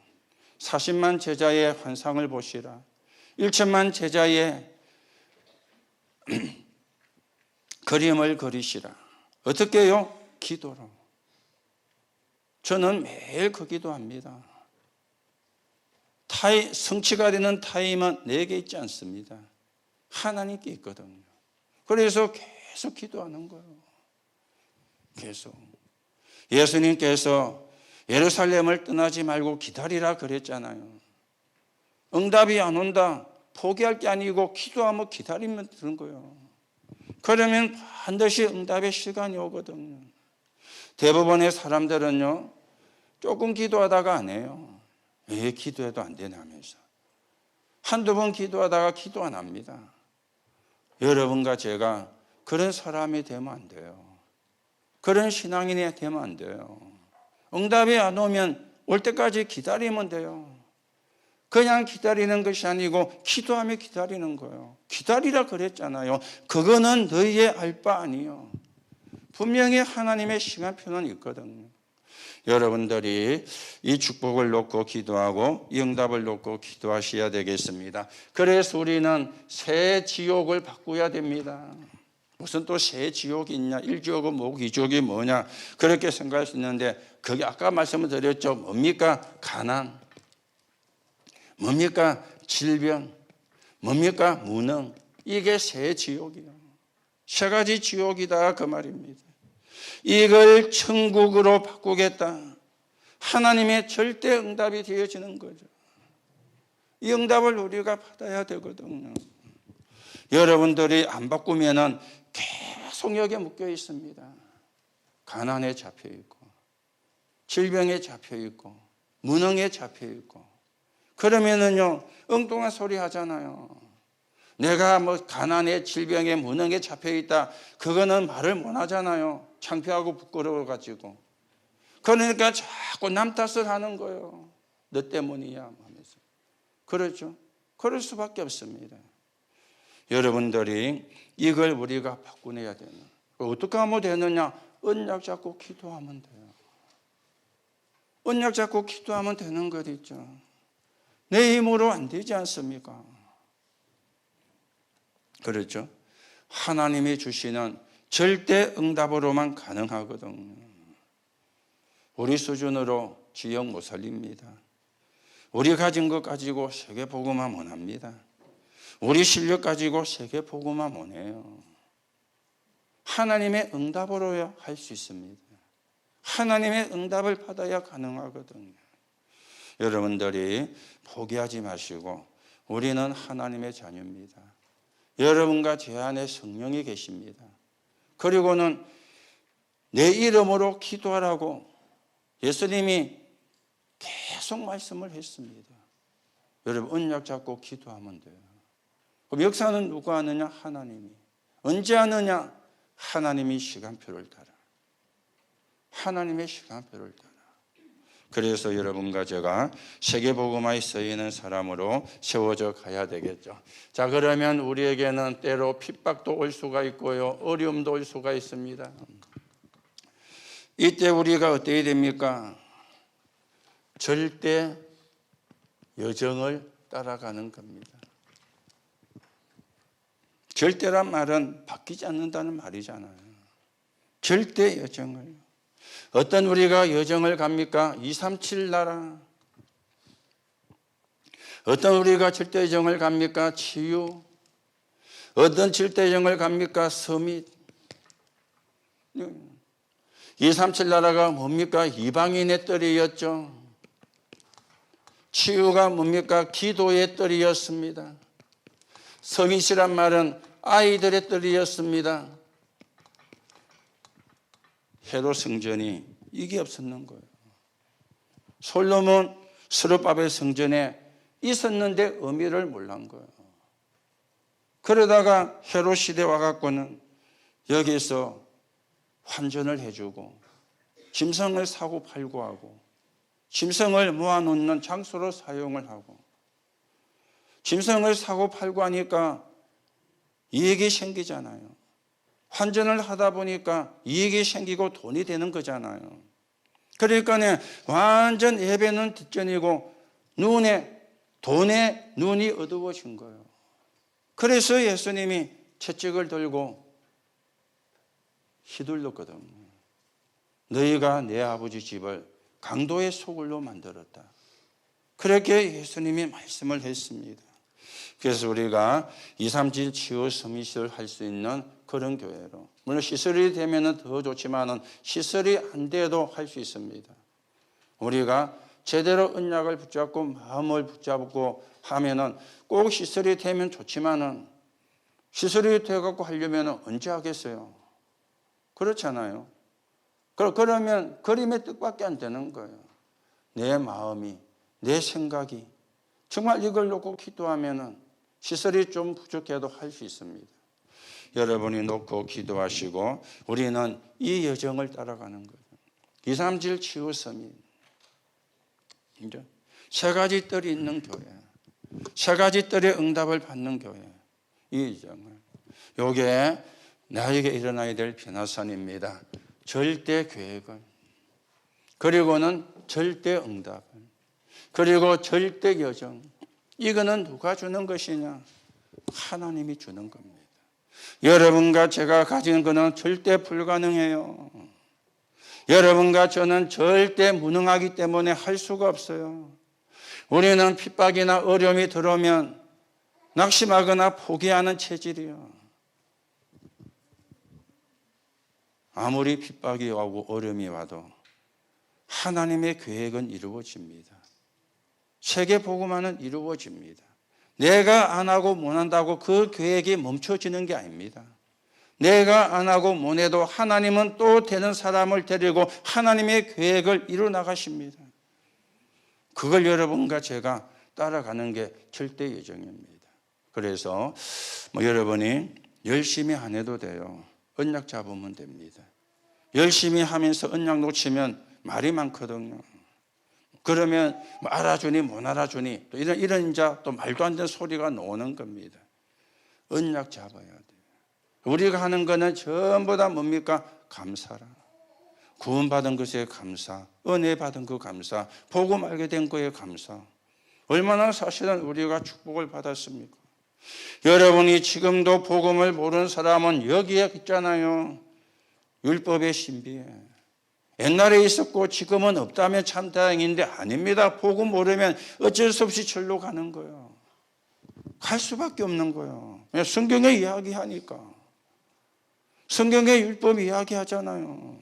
40만 제자의 환상을 보시라. 1천만 제자의 그림을 그리시라. 어떻게 해요? 기도로. 저는 매일 그 기도합니다. 성취가 되는 타임은 내게 있지 않습니다. 하나님께 있거든요. 그래서 계속 기도하는 거예요. 계속. 예수님께서 예루살렘을 떠나지 말고 기다리라 그랬잖아요. 응답이 안 온다, 포기할 게 아니고 기도하면 기다리면 되는 거예요. 그러면 반드시 응답의 시간이 오거든요. 대부분의 사람들은요, 조금 기도하다가 안 해요. 왜 기도해도 안 되나 하면서. 한두 번 기도하다가 기도 안 합니다. 여러분과 제가 그런 사람이 되면 안 돼요. 그런 신앙인이 되면 안 돼요. 응답이 안 오면 올 때까지 기다리면 돼요. 그냥 기다리는 것이 아니고 기도하며 기다리는 거예요. 기다리라 그랬잖아요. 그거는 너희의 알 바 아니요. 분명히 하나님의 시간표는 있거든요. 여러분들이 이 축복을 놓고 기도하고 이 응답을 놓고 기도하셔야 되겠습니다. 그래서 우리는 새 지옥을 바꾸어야 됩니다. 무슨 또 새 지옥이 있냐? 1지옥은 뭐고 2지옥이 뭐냐? 그렇게 생각할 수 있는데, 그게 아까 말씀을 드렸죠. 뭡니까? 가난. 뭡니까? 질병. 뭡니까? 무능. 이게 새 지옥이에요. 세 가지 지옥이다 그 말입니다. 이걸 천국으로 바꾸겠다. 하나님의 절대 응답이 되어지는 거죠. 이 응답을 우리가 받아야 되거든요. 여러분들이 안 바꾸면은 계속 여기에 묶여 있습니다. 가난에 잡혀 있고, 질병에 잡혀 있고 무능에 잡혀 있고 그러면은요 엉뚱한 소리 하잖아요. 내가 뭐 가난에 질병에 무능에 잡혀 있다 그거는 말을 못 하잖아요. 창피하고 부끄러워 가지고. 그러니까 자꾸 남 탓을 하는 거예요. 너 때문이야 하면서. 그렇죠? 그럴 수밖에 없습니다. 여러분들이 이걸 우리가 바꾸내야 되는. 어떻게 하면 되느냐? 언약 잡고 기도하면 돼요. 언약 잡고 기도하면 되는 거겠죠. 내 힘으로 안 되지 않습니까? 그렇죠? 하나님이 주시는 절대 응답으로만 가능하거든요. 우리 수준으로 지역 못 살립니다. 우리 가진 것 가지고 세계 복음화 못 합니다. 우리 실력 가지고 세계 복음화 못 해요. 하나님의 응답으로야 할 수 있습니다. 하나님의 응답을 받아야 가능하거든요. 여러분들이 포기하지 마시고 우리는 하나님의 자녀입니다. 여러분과 제 안에 성령이 계십니다. 그리고는 내 이름으로 기도하라고 예수님이 계속 말씀을 했습니다. 여러분 언약 잡고 기도하면 돼요. 그럼 역사는 누가 하느냐? 하나님이. 언제 하느냐? 하나님이 시간표를 따라. 하나님의 시간표를 따라. 그래서 여러분과 제가 세계복음화에 쓰이는 사람으로 세워져 가야 되겠죠. 자, 그러면 우리에게는 때로 핍박도 올 수가 있고요. 어려움도 올 수가 있습니다. 이때 우리가 어떻게 됩니까? 절대 여정을 따라가는 겁니다. 절대란 말은 바뀌지 않는다는 말이잖아요. 절대 여정을. 어떤 우리가 여정을 갑니까? 237 나라. 어떤 우리가 절대 여정을 갑니까? 치유. 어떤 절대 여정을 갑니까? 서밋. 237 나라가 뭡니까? 이방인의 뜰이었죠. 치유가 뭡니까? 기도의 뜰이었습니다. 서밋이란 말은 아이들의 뜰이었습니다. 헤롯 성전이 이게 없었는 거예요. 솔로몬 스룹바벨 성전에 있었는데 의미를 몰란 거예요. 그러다가 헤롯 시대 와갖고는 여기서 환전을 해주고 짐승을 사고 팔고 하고 짐승을 모아놓는 장소로 사용을 하고 짐승을 사고 팔고 하니까 이익이 생기잖아요. 환전을 하다 보니까 이익이 생기고 돈이 되는 거잖아요. 그러니까 완전 예배는 뒷전이고 돈에 눈이 어두워진 거예요. 그래서 예수님이 채찍을 들고 휘둘렀거든요. 너희가 내 아버지 집을 강도의 소굴로 만들었다. 그렇게 예수님이 말씀을 했습니다. 그래서 우리가 237 치유 서밋을 할 수 있는 그런 교회로. 물론 시설이 되면 더 좋지만 시설이 안 돼도 할 수 있습니다. 우리가 제대로 언약을 붙잡고 마음을 붙잡고 하면은 꼭 시설이 되면 좋지만은 시설이 돼갖고 하려면 언제 하겠어요? 그렇잖아요. 그러면 그림의 뜻밖에 안 되는 거예요. 내 마음이, 내 생각이 정말 이걸 놓고 기도하면은 시설이 좀 부족해도 할 수 있습니다. 여러분이 놓고 기도하시고 우리는 이 여정을 따라가는 거죠. 237 치유 서밋. 세 가지 뜰이 있는 교회. 세 가지 뜰의 응답을 받는 교회. 이 여정을. 요게 나에게 일어나야 될 변화선입니다. 절대 계획을. 그리고는 절대 응답을. 그리고 절대 여정. 이거는 누가 주는 것이냐? 하나님이 주는 겁니다. 여러분과 제가 가진 것은 절대 불가능해요. 여러분과 저는 절대 무능하기 때문에 할 수가 없어요. 우리는 핍박이나 어려움이 들어오면 낙심하거나 포기하는 체질이요. 아무리 핍박이 오고 어려움이 와도 하나님의 계획은 이루어집니다. 세계 복음화는 이루어집니다. 내가 안 하고 못 한다고 그 계획이 멈춰지는 게 아닙니다. 내가 안 하고 못 해도 하나님은 또 되는 사람을 데리고 하나님의 계획을 이루 나가십니다. 그걸 여러분과 제가 따라가는 게 절대 예정입니다. 그래서 여러분이 열심히 안 해도 돼요. 언약 잡으면 됩니다. 열심히 하면서 언약 놓치면 말이 많거든요. 그러면 알아주니 못 알아주니 또 이런 또 말도 안 되는 소리가 나오는 겁니다. 언약 잡아야 돼요. 우리가 하는 거는 전부 다 뭡니까? 감사라. 구원받은 것에 감사, 은혜 받은 그 감사, 복음 알게 된 거에 감사. 얼마나 사실은 우리가 축복을 받았습니까? 여러분이 지금도 복음을 모르는 사람은 여기에 있잖아요. 율법의 신비에. 옛날에 있었고 지금은 없다면 참 다행인데 아닙니다. 복음 모르면 어쩔 수 없이 절로 가는 거예요. 갈 수밖에 없는 거예요. 성경에 이야기하니까. 성경에 율법 이야기하잖아요.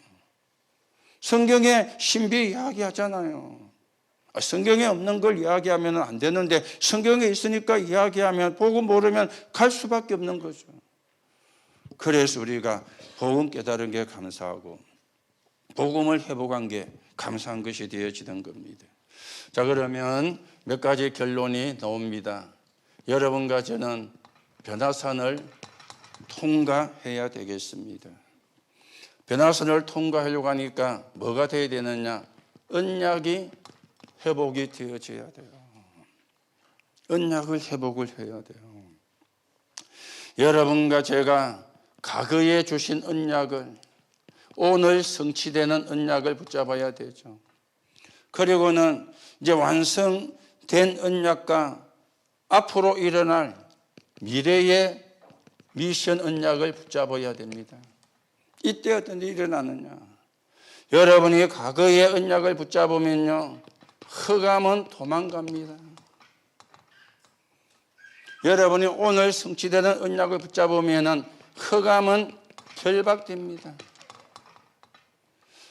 성경에 신비 이야기하잖아요. 성경에 없는 걸 이야기하면 안 되는데 성경에 있으니까 이야기하면 복음 모르면 갈 수밖에 없는 거죠. 그래서 우리가 복음 깨달은 게 감사하고 복음을 회복한 게 감사한 것이 되어지는 겁니다. 자, 그러면 몇 가지 결론이 나옵니다. 여러분과 저는 변화산을 통과해야 되겠습니다. 변화산을 통과하려고 하니까 뭐가 되어야 되느냐? 언약이 회복이 되어져야 돼요. 언약을 회복을 해야 돼요. 여러분과 제가 과거에 주신 언약을 오늘 성취되는 언약을 붙잡아야 되죠. 그리고는 이제 완성된 언약과 앞으로 일어날 미래의 미션 언약을 붙잡아야 됩니다. 이때 어떤 일이 일어나느냐? 여러분이 과거의 언약을 붙잡으면요, 흑암은 도망갑니다. 여러분이 오늘 성취되는 언약을 붙잡으면 흑암은 결박됩니다.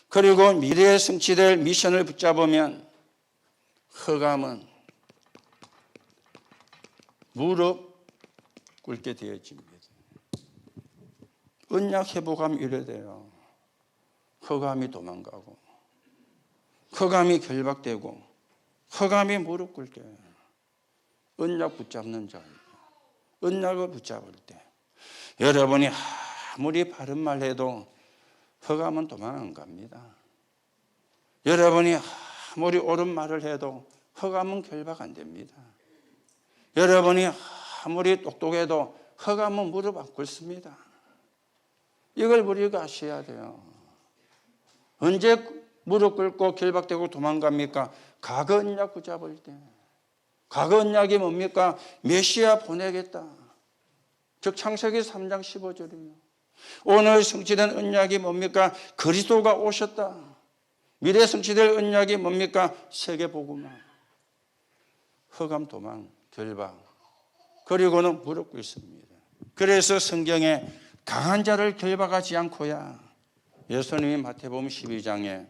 그리고 미래에 성취될 미션을 붙잡으면 흑암은 무릎 꿇게 되어집니다. 언약 회복하면 이래 돼요. 흑암이 도망가고 흑암이 결박되고 흑암이 무릎 꿇게. 언약 붙잡는 자예요. 언약을 붙잡을 때 여러분이 아무리 바른 말 해도 흑암은 도망 안 갑니다. 여러분이 아무리 옳은 말을 해도 흑암은 결박 안 됩니다. 여러분이 아무리 똑똑해도 흑암은 무릎 안 꿇습니다. 이걸 우리가 아셔야 돼요. 언제 무릎 꿇고 결박되고 도망갑니까? 과거 언약 붙잡을 때. 과거 언약이 뭡니까? 메시아 보내겠다. 즉 창세기 3장 15절이에요. 오늘 성취된 언약이 뭡니까? 그리스도가 오셨다. 미래 성취될 언약이 뭡니까? 세계복음화. 흑암 도망, 결박. 그리고는 무릎 꿇습니다. 그래서 성경에 강한 자를 결박하지 않고야 예수님이 마태복음 12장에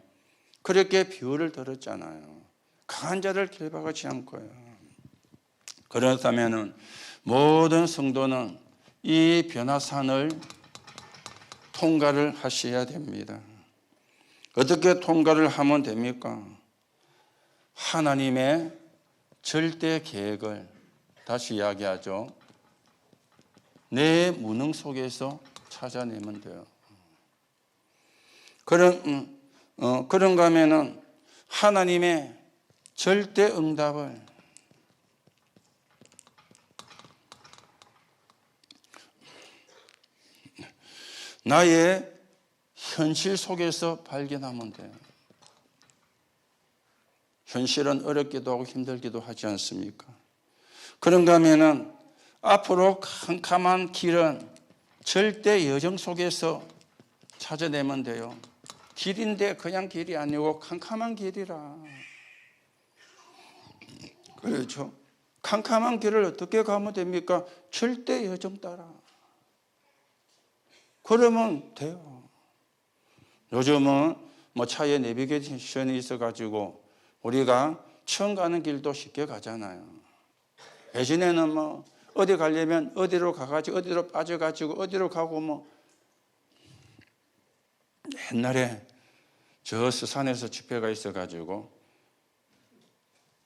그렇게 비유를 들었잖아요. 강한 자를 결박하지 않고요. 그렇다면 모든 성도는 이 변화산을 통과를 하셔야 됩니다. 어떻게 통과를 하면 됩니까? 하나님의 절대 계획을 다시 이야기하죠. 내 무능 속에서 찾아내면 돼요. 그런가 하면은 하나님의 절대 응답을 나의 현실 속에서 발견하면 돼요. 현실은 어렵기도 하고 힘들기도 하지 않습니까? 그런가 하면은 앞으로 캄캄한 길은 절대 여정 속에서 찾아내면 돼요. 길인데 그냥 길이 아니고 캄캄한 길이라. 그렇죠? 캄캄한 길을 어떻게 가면 됩니까? 절대 여정 따라. 그러면 돼요. 요즘은 차에 내비게이션이 있어가지고 우리가 처음 가는 길도 쉽게 가잖아요. 예전에는 어디 가려면 어디로 가가지고 어디로 빠져가지고 어디로 가고 옛날에 저 서산에서 집회가 있어가지고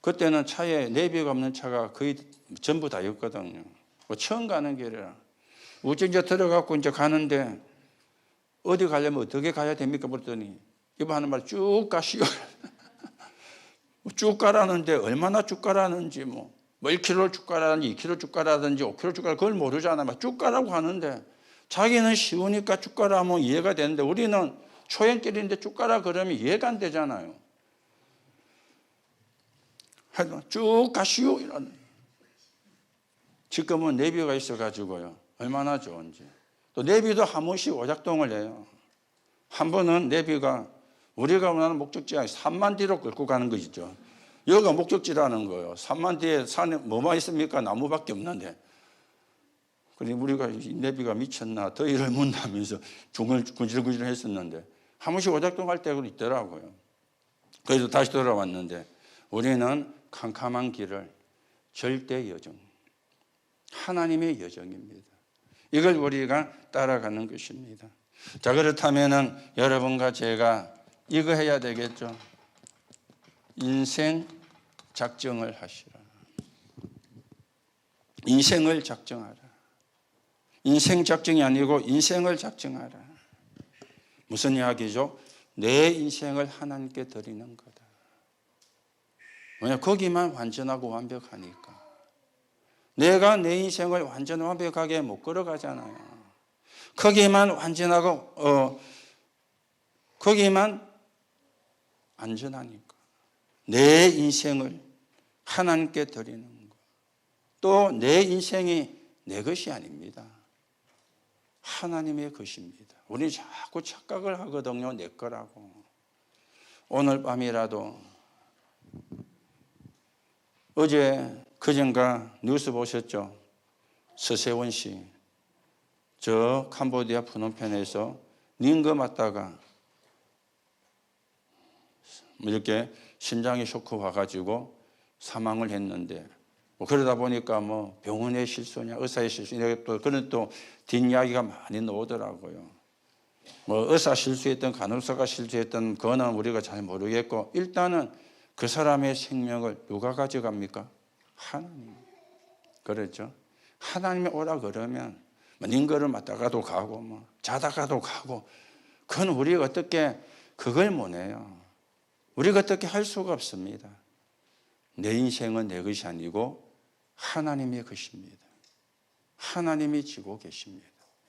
그때는 차에 내비가 없는 차가 거의 전부 다였거든요. 처음 가는 길이라. 우째 이제 들어가고 이제 가는데 어디 가려면 어떻게 가야 됩니까? 그랬더니 이거 하는 말 쭉 가시오. 쭉 가라는데 얼마나 쭉 가라는지 뭐 1km 쭉 가라든지 2km 쭉 가라든지 5km 쭉 가라 그걸 모르잖아요. 쭉 가라고 하는데 자기는 쉬우니까 쭉 가라 하면 이해가 되는데 우리는 초행길인데 쭉 가라 그러면 이해가 안 되잖아요. 하여튼 쭉 가시오 이런. 지금은 내비가 있어가지고요. 얼마나 좋은지. 또 내비도 한 번씩 오작동을 해요. 한 번은 내비가 우리가 원하는 목적지가 산만 뒤로 끌고 가는 것이죠. 여기가 목적지라는 거예요. 산만 뒤에 산에 뭐만 있습니까? 나무밖에 없는데. 그래서 우리가 내비가 미쳤나 더위를 문다면서 중을 구질구질 했었는데 한 번씩 오작동할 때가 있더라고요. 그래서 다시 돌아왔는데 우리는 캄캄한 길을 절대 여정, 하나님의 여정입니다. 이걸 우리가 따라가는 것입니다. 자, 그렇다면은 여러분과 제가 이거 해야 되겠죠. 인생 작정을 하시라. 인생을 작정하라. 인생 작정이 아니고 인생을 작정하라. 무슨 이야기죠? 내 인생을 하나님께 드리는 거다. 왜냐, 거기만 완전하고 완벽하니까. 내가 내 인생을 완전 완벽하게 못 걸어가잖아요. 거기만 완전하고 거기만 안전하니까. 내 인생을 하나님께 드리는 것. 또 내 인생이 내 것이 아닙니다. 하나님의 것입니다. 우리 자꾸 착각을 하거든요. 내 거라고. 오늘 밤이라도 어제 그전가 뉴스 보셨죠? 서세원 씨. 저 캄보디아 프놈펜에서 닌거 맞다가 이렇게 심장이 쇼크 와가지고 사망을 했는데 그러다 보니까 뭐 병원의 실수냐 의사의 실수냐 그런 또 뒷이야기가 많이 나오더라고요. 뭐 의사 실수했던 간호사가 실수했던 그거는 우리가 잘 모르겠고 일단은 그 사람의 생명을 누가 가져갑니까? 하나님. 그렇죠? 하나님이 오라 그러면 닌거를 맞다가도 가고 뭐 자다가도 가고 그건 우리가 어떻게 그걸 못 해요. 우리가 어떻게 할 수가 없습니다. 내 인생은 내 것이 아니고 하나님의 것입니다. 하나님이 지고 계십니다.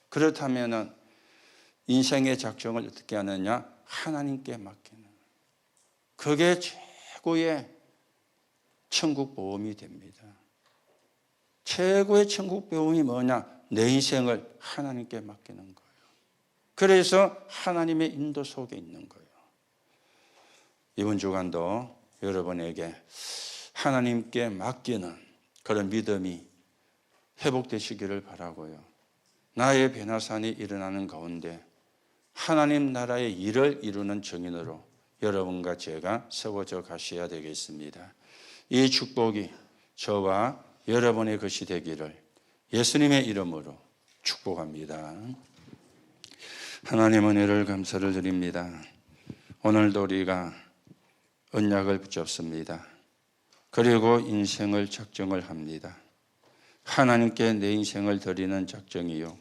그렇다면 인생의 작정을 어떻게 하느냐? 하나님께 맡기는. 그게 최고의 천국 보험이 됩니다. 최고의 천국 보험이 뭐냐? 내 인생을 하나님께 맡기는 거예요. 그래서 하나님의 인도 속에 있는 거예요. 이번 주간도 여러분에게 하나님께 맡기는 그런 믿음이 회복되시기를 바라고요. 나의 변화산이 일어나는 가운데 하나님 나라의 일을 이루는 증인으로 여러분과 제가 세워져 가셔야 되겠습니다. 이 축복이 저와 여러분의 것이 되기를 예수님의 이름으로 축복합니다. 하나님 은혜를 감사를 드립니다. 오늘도 우리가 언약을 붙잡습니다. 그리고 인생을 작정을 합니다. 하나님께 내 인생을 드리는 작정이요.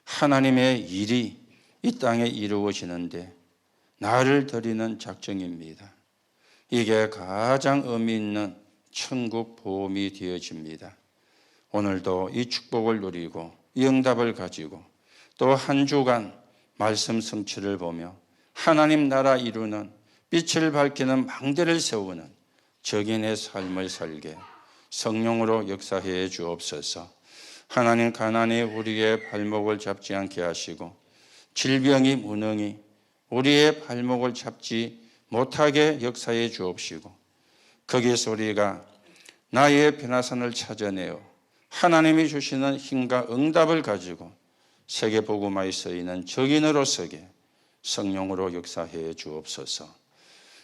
하나님의 일이 이 땅에 이루어지는데 나를 드리는 작정입니다. 이게 가장 의미 있는 천국 보험이 되어집니다. 오늘도 이 축복을 누리고 이 응답을 가지고 또 한 주간 말씀 성취를 보며 하나님 나라 이루는 빛을 밝히는 망대를 세우는 적인의 삶을 살게 성령으로 역사해 주옵소서. 하나님 가난이 우리의 발목을 잡지 않게 하시고 질병이 무능히 우리의 발목을 잡지 못하게 역사해 주옵시고 거기에서 우리가 나의 변화산을 찾아내어 하나님이 주시는 힘과 응답을 가지고 세계복음화에 쓰이는 적인으로 서게 성령으로 역사해 주옵소서.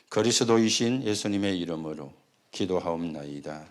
그리스도이신 예수님의 이름으로 기도하옵나이다.